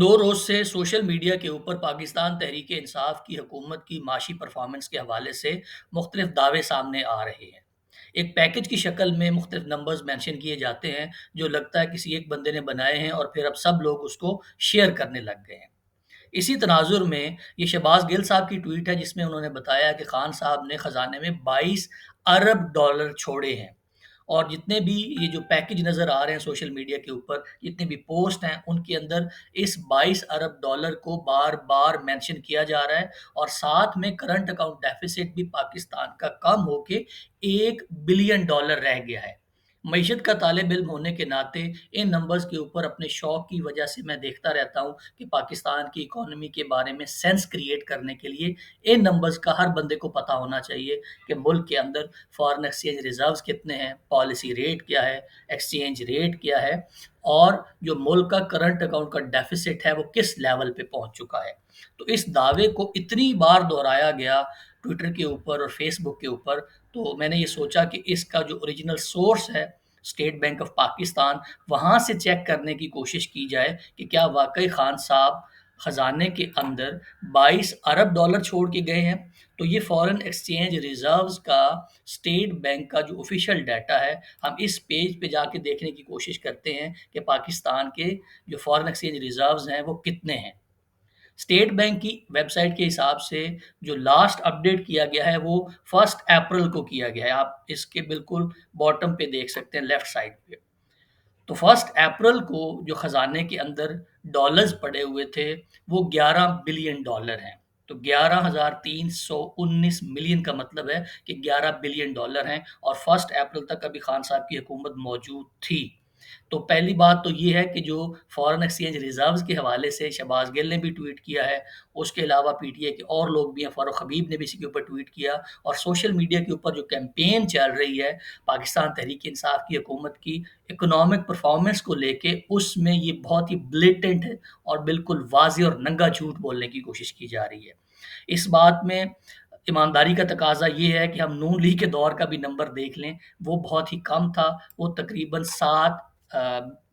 दो रोज़ से social media के ऊपर पाकिस्तान तहरीक-ए-इंसाफ की हुकूमत की माशी परफ़ॉर्मेंस के हवाले से मुख्तलिफ़ दावे सामने आ रहे हैं। एक पैकेज की शक्ल में मुख्तलिफ़ नंबर्स मेंशन किए जाते हैं, जो लगता है किसी एक बंदे ने बनाए हैं और फिर अब सब लोग उसको शेयर करने लग गए हैं। इसी तनाज़ुर में ये शहबाज़ गिल साहब की ट्वीट है जिसमें उन्होंने बताया कि खान साहब ने खज़ाने में 22 अरब डॉलर छोड़े हैं। और जितने भी ये जो पैकेज नज़र आ रहे हैं सोशल मीडिया के ऊपर, जितने भी पोस्ट हैं, उनके अंदर इस 22 अरब डॉलर को बार-बार मेंशन किया जा रहा है और साथ में करंट अकाउंट डेफ़िसिट भी पाकिस्तान का कम होके 1 बिलियन डॉलर रह गया है। मईशत का तालिब-इल्म होने के नाते इन नंबर्स के ऊपर अपने शौक की वजह से मैं देखता रहता हूँ कि पाकिस्तान की इकॉनमी के बारे में सेंस क्रिएट करने के लिए इन नंबर्स का हर बंदे को पता होना चाहिए कि मुल्क के अंदर फॉरेन एक्सचेंज रिजर्व्स कितने हैं, पॉलिसी रेट क्या है, एक्सचेंज रेट क्या है और जो मुल्क का करंट अकाउंट का डेफिसिट है वो किस लेवल पे पहुंच चुका है। तो इस दावे को इतनी बार दोहराया गया ट्विटर के ऊपर और फेसबुक के ऊपर, तो मैंने ये सोचा कि इसका जो ओरिजिनल सोर्स है स्टेट बैंक ऑफ पाकिस्तान, वहाँ से चेक करने की कोशिश की जाए कि क्या वाक़ई खान साहब खजाने के अंदर 22 अरब डॉलर छोड़ के गए हैं। तो ये फॉरेन एक्सचेंज रिजर्व्स का स्टेट बैंक का जो ऑफिशियल डाटा है, हम इस पेज पे जाके देखने की कोशिश करते हैं कि पाकिस्तान के जो फॉरेन एक्सचेंज रिजर्व्स हैं वो कितने हैं। स्टेट बैंक की वेबसाइट के हिसाब से जो लास्ट अपडेट किया गया है वो 1 अप्रैल को किया गया है। आप इसके बिल्कुल बॉटम पे देख सकते हैं लेफ्ट साइड पे। तो 1 अप्रैल को जो खजाने के अंदर डॉलर्स पड़े हुए थे, वो 11 बिलियन डॉलर हैं। तो 11,319 मिलियन का मतलब है कि 11 बिलियन डॉलर हैं और 1 अप्रैल तक अभी खान साहब की हुकूमत मौजूद थी। तो पहली बात तो ये है कि जो फॉरेन एक्सचेंज रिजर्व्स के हवाले से शहबाज गिल ने भी ट्वीट किया है, उसके अलावा पीटीआई के और लोग भी हैं, फारूक हबीब ने भी इसी के ऊपर ट्वीट किया और सोशल मीडिया के ऊपर जो कैंपेन चल रही है पाकिस्तान तहरीक-ए-इंसाफ की हुकूमत की इकोनॉमिक परफॉर्मेंस को लेके, उसमें ये बहुत ही ब्लेटेंट है और बिल्कुल वाज़ेह और नंगा झूठ बोलने की कोशिश की जा रही है। इस बात में ईमानदारी का तकाज़ा ये है कि हम नून लीग के दौर का भी नंबर देख लें, वो बहुत ही कम था, वो तकरीबन 7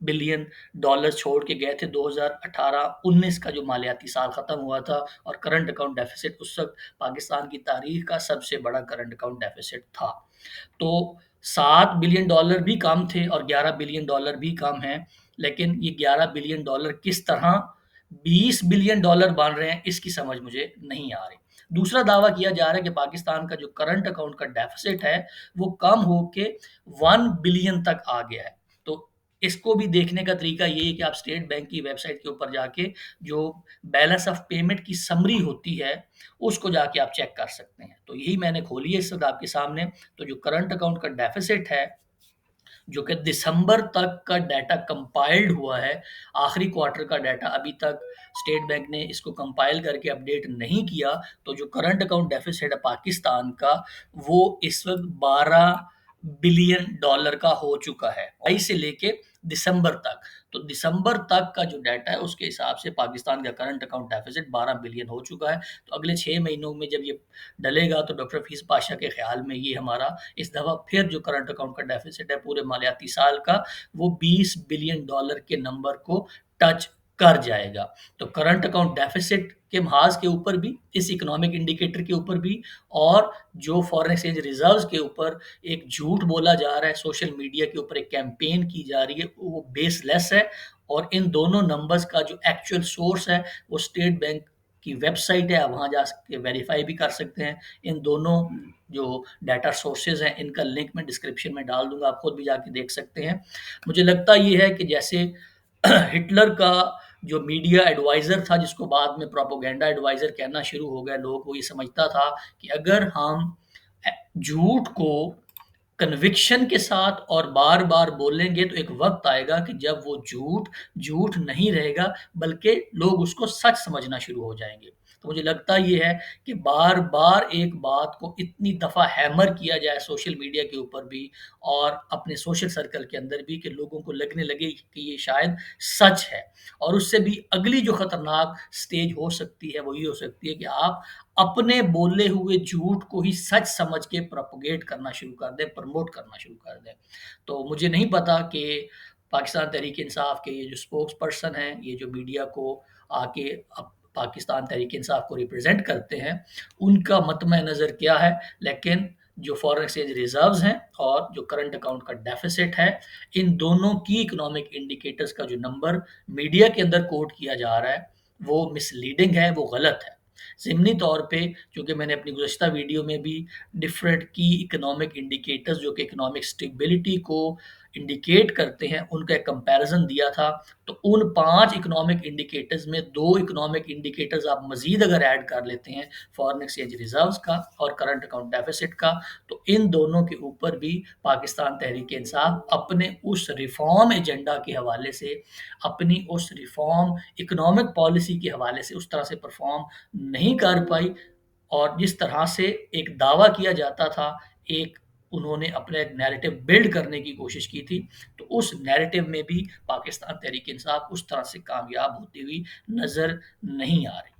बिलियन डॉलर छोड़ के गए थे। 2018-19 का जो मालियाती साल ख़त्म हुआ था और करंट अकाउंट डेफ़िसिट उस वक़्त पाकिस्तान की तारीख़ का सबसे बड़ा करंट अकाउंट डेफ़िसिट था। तो 7 बिलियन डॉलर भी कम थे और 11 बिलियन डॉलर भी कम हैं, लेकिन ये 11 बिलियन डॉलर किस तरह 20 बिलियन डॉलर बन रहे हैं, इसकी समझ मुझे नहीं आ रही। दूसरा दावा किया जा रहा है कि पाकिस्तान का जो करंट अकाउंट का डेफ़िसिट है, वो कम होके 1 बिलियन तक आ गया है। तो इसको भी देखने का तरीका ये है कि आप स्टेट बैंक की वेबसाइट के ऊपर जाके जो बैलेंस ऑफ पेमेंट की समरी होती है, उसको जाके आप चेक कर सकते हैं। तो यही मैंने खोली है इस वक़्त आपके सामने। तो जो करंट अकाउंट का डेफ़िसिट है, जो कि दिसंबर तक का डाटा कंपाइल्ड हुआ है, आखिरी क्वार्टर का डाटा अभी तक स्टेट बैंक ने इसको कंपाइल करके अपडेट नहीं किया, तो जो करंट अकाउंट डेफिसिट है पाकिस्तान का, वो इस वक़्त 12 बिलियन डॉलर का हो चुका है, मई से लेके दिसंबर तक। तो दिसंबर तक का जो डाटा है, उसके हिसाब से पाकिस्तान का करंट अकाउंट डेफिसिट 12 बिलियन हो चुका है। तो अगले 6 महीनों में जब ये डलेगा, तो डॉक्टर हफीज़ पाशा के ख़्याल में ये हमारा इस दफ़ा फिर जो करंट अकाउंट का डेफ़िसिट है पूरे मालियाती साल का, वो 20 बिलियन डॉलर के नंबर को टच कर जाएगा। तो करंट अकाउंट डेफ़िसिट के महाज़ के ऊपर भी, इस इकोनॉमिक इंडिकेटर के ऊपर भी और जो फ़ॉरेन एक्सचेंज रिज़र्व्स के ऊपर एक झूठ बोला जा रहा है, सोशल मीडिया के ऊपर एक कैंपेन की जा रही है, वो बेसलेस है और इन दोनों नंबर्स का जो एक्चुअल सोर्स है, वो स्टेट बैंक की वेबसाइट है, आप वहाँ जा के वेरीफ़ाई भी कर सकते हैं। इन दोनों जो डाटा सोर्सेज़ हैं, इनका लिंक मैं डिस्क्रिप्शन में डाल दूँगा, आप खुद भी जाके देख सकते हैं। मुझे लगता ये है कि जैसे हिटलर का जो मीडिया एडवाइज़र था, जिसको बाद में प्रोपेगेंडा एडवाइज़र कहना शुरू हो गए लोग, वो ये समझता था कि अगर हम झूठ को कन्विक्शन के साथ और बार-बार बोलेंगे, तो एक वक़्त आएगा कि जब वो झूठ, झूठ नहीं रहेगा, बल्कि लोग उसको सच समझना शुरू हो जाएँगे। तो मुझे लगता ये है कि बार-बार एक बात को इतनी दफ़ा हैमर किया जाए सोशल मीडिया के ऊपर भी और अपने सोशल सर्कल के अंदर भी कि लोगों को लगने लगे कि ये शायद सच है। और उससे भी अगली जो खतरनाक स्टेज हो सकती है, वो ये हो सकती है कि आप अपने बोले हुए झूठ को ही सच समझ के प्रोपेगेट करना शुरू कर दें, प्रमोट करना शुरू कर दें। तो मुझे नहीं पता कि पाकिस्तान तहरीक-ए-इंसाफ के ये जो स्पोक्स पर्सन हैं, ये जो मीडिया को आके अब पाकिस्तान तहरीक-ए-इंसाफ को रिप्रेज़ेंट करते हैं, उनका मतम-ए-नज़र क्या है। लेकिन जो फ़ॉरेन एक्सचेंज रिज़र्व्स हैं और जो करंट अकाउंट का डेफ़िसिट है, इन दोनों की इकोनॉमिक इंडिकेटर्स का जो नंबर मीडिया के अंदर कोट किया जा रहा है, वो मिसलीडिंग है, वो गलत है। ज़िमनी तौर पे चूँकि मैंने अपनी गुज़श्ता वीडियो में भी डिफरेंट की इकोनॉमिक इंडिकेटर्स जो कि इकोनॉमिक स्टेबिलिटी को इंडिकेट करते हैं, उनका एक कंपैरिज़न दिया था। तो उन 5 इकोनॉमिक इंडिकेटर्स में 2 इकोनॉमिक इंडिकेटर्स आप मज़ीद अगर ऐड कर लेते हैं, फॉरेन एक्सचेंज रिज़र्व्स का और करंट अकाउंट डेफ़िसिट का, तो इन दोनों के ऊपर भी पाकिस्तान तहरीक-ए-इंसाफ अपने उस रिफ़ॉर्म एजेंडा के हवाले से, अपनी उस रिफ़ॉर्म इकोनॉमिक पॉलिसी के हवाले से उस तरह से परफ़ॉर्म नहीं कर पाई। और जिस तरह से एक दावा किया जाता था, एक उन्होंने अपना एक नैरेटिव बिल्ड करने की कोशिश की थी, तो उस नैरेटिव में भी पाकिस्तान तहरीक-ए-इंसाफ उस तरह से कामयाब होती हुई नज़र नहीं आ रही।